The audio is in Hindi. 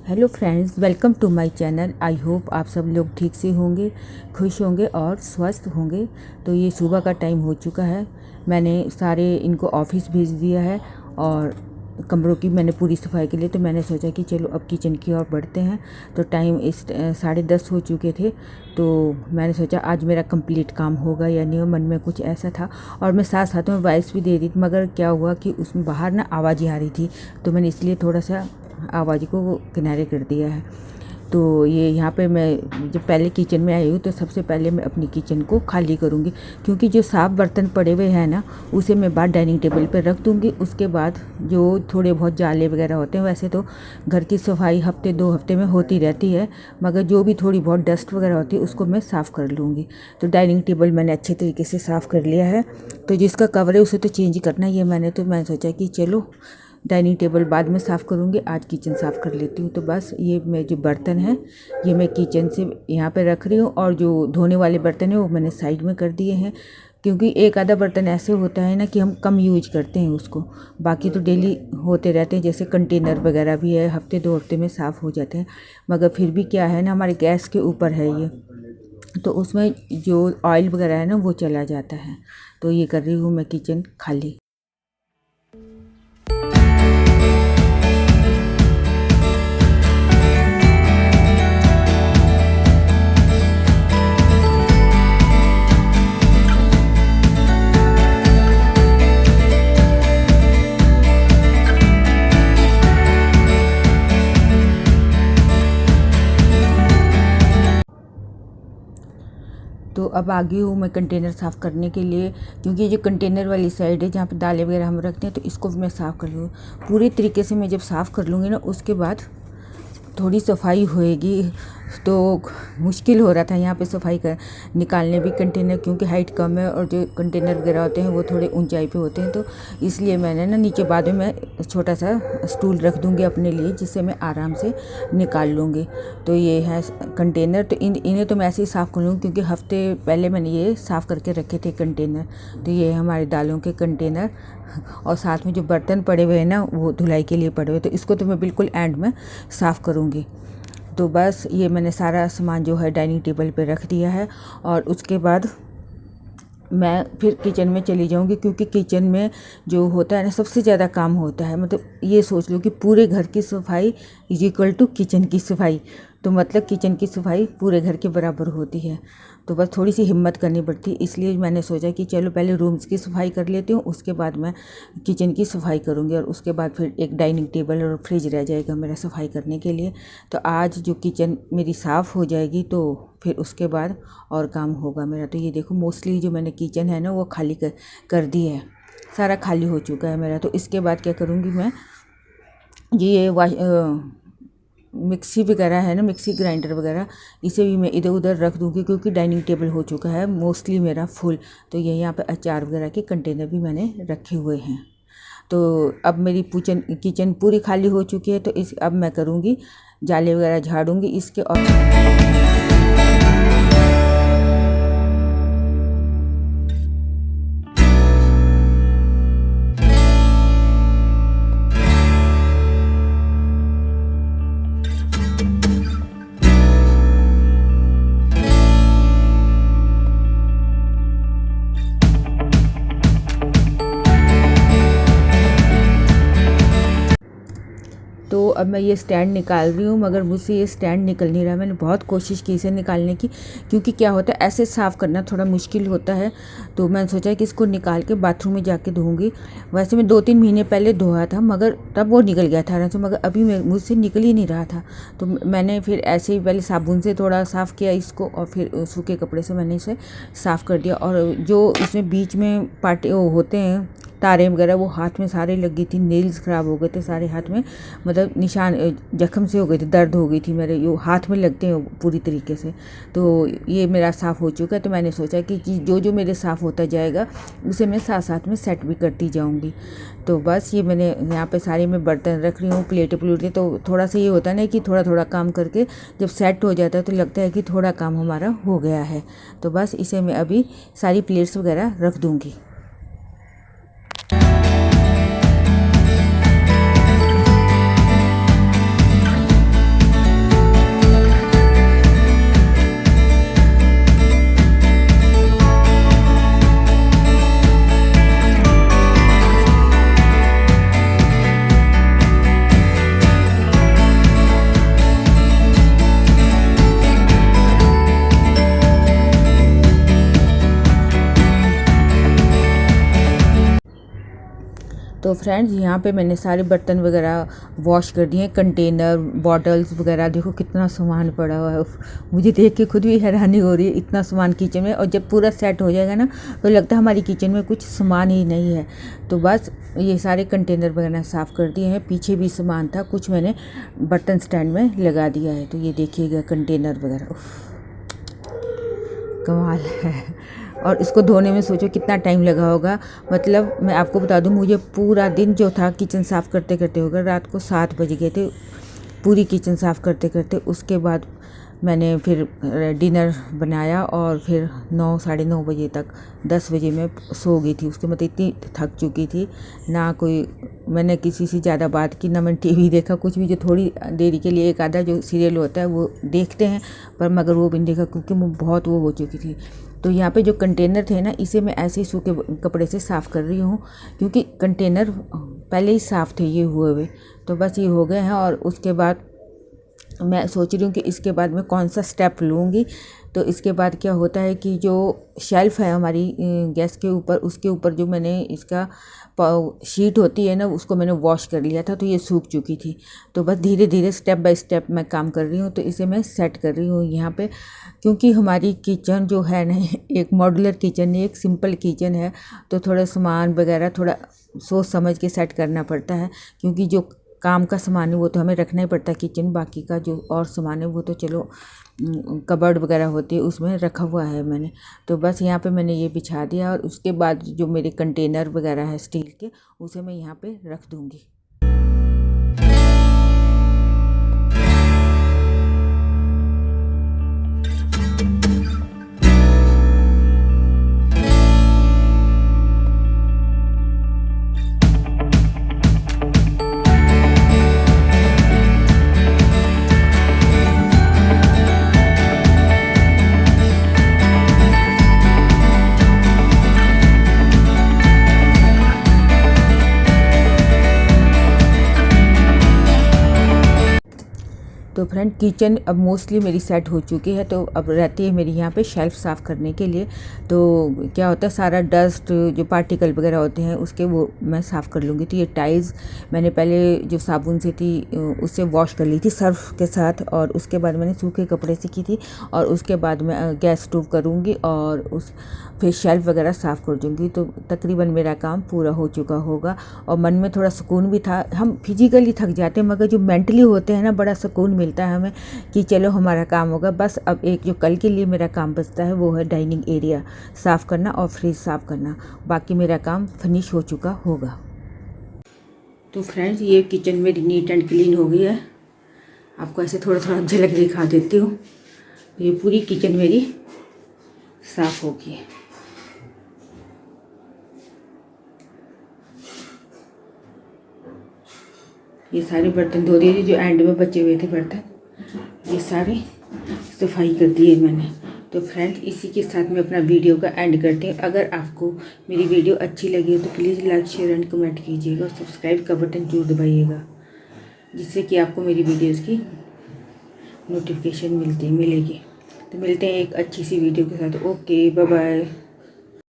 Hello friends, welcome to my channel. I hope आप सब लोग ठीक से होंगे, खुश होंगे और स्वस्थ होंगे। तो ये सुबह का टाइम हो चुका है। मैंने सारे इनको ऑफिस भेज दिया है और कमरों की मैंने पूरी सफाई के लिए। तो मैंने सोचा कि चलो अब किचन की ओर बढ़ते हैं। तो टाइम 10:30 हो चुके थे। तो मैंने सोचा आज मेरा कंप्लीट काम होगा या नहीं, मन में कुछ ऐसा था। और मैं साथ साथ में वॉइस भी दे रही थी, मगर क्या हुआ कि उसमें बाहर ना आवाज़ आ रही थी, तो मैंने इसलिए थोड़ा सा आवाज़ को किनारे कर दिया है। तो ये यहाँ पे मैं जब पहले किचन में आई हूँ तो सबसे पहले मैं अपनी किचन को खाली करूँगी, क्योंकि जो साफ़ बर्तन पड़े हुए हैं ना उसे मैं बाहर डाइनिंग टेबल पर रख दूँगी। उसके बाद जो थोड़े बहुत जाले वगैरह होते हैं, वैसे तो घर की सफाई हफ्ते 2 हफ्ते में होती रहती है, मगर जो भी थोड़ी बहुत डस्ट वगैरह होती है उसको मैं साफ़ कर लूँगी। तो डाइनिंग टेबल मैंने अच्छे तरीके से साफ़ कर लिया है। तो जिसका कवर है उसे तो चेंज करना ही है मैंने सोचा कि चलो डाइनिंग टेबल बाद में साफ़ करूँगी, आज किचन साफ़ कर लेती हूँ। तो बस ये मैं जो बर्तन हैं ये मैं किचन से यहाँ पे रख रही हूँ, और जो धोने वाले बर्तन हैं वो मैंने साइड में कर दिए हैं, क्योंकि एक आधा बर्तन ऐसे होता है ना कि हम कम यूज करते हैं उसको, बाकी तो डेली होते रहते हैं। जैसे कंटेनर वगैरह भी है, हफ्ते 2 हफ्ते में साफ़ हो जाते हैं, मगर फिर भी क्या है ना, हमारे गैस के ऊपर है ये, तो उसमें जो ऑयल वगैरह है ना वो चला जाता है। तो ये कर रही हूँ मैं किचन खाली। तो अब आ गई हूँ मैं कंटेनर साफ़ करने के लिए, क्योंकि ये जो कंटेनर वाली साइड है जहाँ पे दालें वगैरह हम रखते हैं, तो इसको भी मैं साफ़ कर लूँ पूरी तरीके से। मैं जब साफ़ कर लूँगी ना उसके बाद थोड़ी सफाई होएगी। तो मुश्किल हो रहा था यहाँ पे सफाई कर निकालने भी कंटेनर, क्योंकि हाइट कम है और जो कंटेनर वगैरह होते हैं वो थोड़े ऊंचाई पे होते हैं। तो इसलिए मैंने ना नीचे बाद में मैं छोटा सा स्टूल रख दूँगी अपने लिए, जिससे मैं आराम से निकाल लूँगी। तो ये है कंटेनर। तो इन्हें तो मैं ऐसे ही साफ़ कर लूँगी, क्योंकि हफ्ते पहले मैंने ये साफ़ करके रखे थे कंटेनर। तो ये हमारे दालों के कंटेनर, और साथ में जो बर्तन पड़े हुए हैं ना वो धुलाई के लिए पड़े हुए, तो इसको तो मैं बिल्कुल एंड में साफ़ करूँगी। तो बस ये मैंने सारा सामान जो है डाइनिंग टेबल पे रख दिया है, और उसके बाद मैं फिर किचन में चली जाऊंगी, क्योंकि किचन में जो होता है ना सबसे ज़्यादा काम होता है। मतलब ये सोच लो कि पूरे घर की सफाई इज इक्वल टू किचन की सफाई। तो मतलब किचन की सफाई पूरे घर के बराबर होती है। तो बस थोड़ी सी हिम्मत करनी पड़ती है, इसलिए मैंने सोचा कि चलो पहले रूम्स की सफाई कर लेती हूँ, उसके बाद मैं किचन की सफाई करूँगी, और उसके बाद फिर एक डाइनिंग टेबल और फ्रिज रह जाएगा मेरा सफाई करने के लिए। तो आज जो किचन मेरी साफ़ हो जाएगी तो फिर उसके बाद और काम होगा मेरा। तो ये देखो मोस्टली जो मैंने किचन है ना वो खाली कर दी है, सारा खाली हो चुका है मेरा। तो इसके बाद क्या करूँगी मैं, ये मिक्सी वगैरह है ना, मिक्सी ग्राइंडर वगैरह, इसे भी मैं इधर उधर रख दूँगी, क्योंकि डाइनिंग टेबल हो चुका है मोस्टली मेरा फुल। तो ये यहाँ पे अचार वगैरह के कंटेनर भी मैंने रखे हुए हैं। तो अब मेरी किचन पूरी खाली हो चुकी है। तो अब मैं करूँगी जाले वगैरह झाड़ूंगी इसके, और तो अब मैं ये स्टैंड निकाल रही हूँ, मगर मुझसे ये स्टैंड निकल नहीं रहा। मैंने बहुत कोशिश की इसे निकालने की, क्योंकि क्या होता है ऐसे साफ़ करना थोड़ा मुश्किल होता है। तो मैंने सोचा कि इसको निकाल के बाथरूम में जाके धोऊंगी। वैसे मैं 2-3 महीने पहले धोया था, मगर तब वो निकल गया था आराम से, मगर अभी मुझसे निकल ही नहीं रहा था। तो मैंने फिर ऐसे ही पहले साबुन से थोड़ा साफ़ किया इसको, और फिर सूखे कपड़े से मैंने इसे साफ़ कर दिया। और जो इसमें बीच में पार्टे होते हैं तारे वगैरह, वो हाथ में सारे लग गई थी, नेल्स ख़राब हो गए थे सारे हाथ में, मतलब निशान जख्म से हो गए थे, दर्द हो गई थी मेरे, यो हाथ में लगते हैं पूरी तरीके से। तो ये मेरा साफ़ हो चुका है। तो मैंने सोचा कि जो जो मेरे साफ़ होता जाएगा उसे मैं साथ साथ में सेट भी करती जाऊँगी। तो बस ये मैंने यहाँ पे सारे मैं बर्तन रख रही हूँ, प्लेटें। तो थोड़ा सा ये होता है ना कि थोड़ा थोड़ा काम करके जब सेट हो जाता है तो लगता है कि थोड़ा काम हमारा हो गया है। तो बस इसे मैं अभी सारी प्लेट्स वगैरह रख दूँगी। तो फ्रेंड्स यहाँ पे मैंने सारे बर्तन वगैरह वॉश कर दिए, कंटेनर, बॉटल्स वगैरह। देखो कितना सामान पड़ा हुआ है, मुझे देख के खुद भी हैरानी हो रही है, इतना सामान किचन में। और जब पूरा सेट हो जाएगा ना तो लगता है हमारी किचन में कुछ सामान ही नहीं है। तो बस ये सारे कंटेनर वगैरह साफ़ कर दिए हैं। पीछे भी सामान था, कुछ मैंने बर्तन स्टैंड में लगा दिया है। तो ये देखिएगा कंटेनर वगैरह, कमाल है। और इसको धोने में सोचो कितना टाइम लगा होगा। मतलब मैं आपको बता दूं, मुझे पूरा दिन जो था किचन साफ़ करते करते होगा, रात को 7 बज गए थे पूरी किचन साफ़ करते करते। उसके बाद मैंने फिर डिनर बनाया और फिर 9 साढ़े 9 बजे तक 10 बजे मैं सो गई थी। उसके मतलब इतनी थक चुकी थी ना, कोई मैंने किसी से ज़्यादा बात की, ना मैंने टीवी देखा कुछ भी। जो थोड़ी देरी के लिए एक आधा जो सीरियल होता है वो देखते हैं, पर मगर वो भी नहीं देखा क्योंकि मैं बहुत वो हो चुकी थी। तो यहाँ पे जो कंटेनर थे ना, इसे मैं ऐसे ही सूखे कपड़े से साफ़ कर रही हूँ क्योंकि कंटेनर पहले ही साफ़ थे ये हुए हुए। तो बस ये हो गए हैं। और उसके बाद मैं सोच रही हूँ कि इसके बाद मैं कौन सा स्टेप लूँगी। तो इसके बाद क्या होता है कि जो शेल्फ़ है हमारी गैस के ऊपर, उसके ऊपर जो मैंने इसका शीट होती है ना, उसको मैंने वॉश कर लिया था, तो ये सूख चुकी थी। तो बस धीरे धीरे स्टेप बाय स्टेप मैं काम कर रही हूँ। तो इसे मैं सेट कर रही हूँ यहाँ पे, क्योंकि हमारी किचन जो है ना, एक मॉड्यूलर किचन है, एक सिंपल किचन है। तो थोड़ा सामान वगैरह थोड़ा सोच समझ के सेट करना पड़ता है, क्योंकि जो काम का सामान है वो तो हमें रखना ही पड़ता है किचन। बाकी का जो और सामान है वो तो चलो कबर्ड वगैरह होती है उसमें रखा हुआ है मैंने। तो बस यहाँ पे मैंने ये बिछा दिया। और उसके बाद जो मेरे कंटेनर वगैरह है स्टील के, उसे मैं यहाँ पे रख दूँगी। तो फ्रेंड किचन अब मोस्टली मेरी सेट हो चुकी है। तो अब रहती है मेरी यहाँ पे शेल्फ़ साफ़ करने के लिए। तो क्या होता है, सारा डस्ट जो पार्टिकल वगैरह होते हैं उसके वो मैं साफ़ कर लूँगी। तो ये टाइल्स मैंने पहले जो साबुन से थी उससे वॉश कर ली थी सर्फ़ के साथ, और उसके बाद मैंने सूखे कपड़े से की थी। और उसके बाद मैं गैस स्टोव करूँगी और उस फिर शेल्फ़ वगैरह साफ़ कर दूँगी। तो तकरीबन मेरा काम पूरा हो चुका होगा। और मन में थोड़ा सुकून भी था। हम फिजिकली थक जाते हैं, मगर जो मेंटली होते हैं ना, बड़ा सुकून मिलता है हमें कि चलो हमारा काम होगा। बस अब एक जो कल के लिए मेरा काम बचता है वो है डाइनिंग एरिया साफ़ करना और फ्रिज साफ़ करना। बाकी मेरा काम फिनिश हो चुका होगा। तो फ्रेंड्स ये किचन मेरी नीट एंड क्लीन हो गई है। आपको ऐसे थोड़ा थोड़ा झलक दिखा देती हूँ। ये पूरी किचन मेरी साफ़ हो गई है। ये सारे बर्तन धो दिए, जो एंड में बचे हुए थे बर्तन, ये सारे सफाई कर दिए मैंने। तो फ्रेंड्स इसी के साथ मैं अपना वीडियो का एंड करते हैं। अगर आपको मेरी वीडियो अच्छी लगी हो तो please like, share and comment कीजिएगा और सब्सक्राइब का बटन जरूर दबाइएगा, जिससे कि आपको मेरी वीडियोज़ की नोटिफिकेशन मिलेगी। तो मिलते हैं एक अच्छी सी वीडियो के साथ। Okay, bye bye.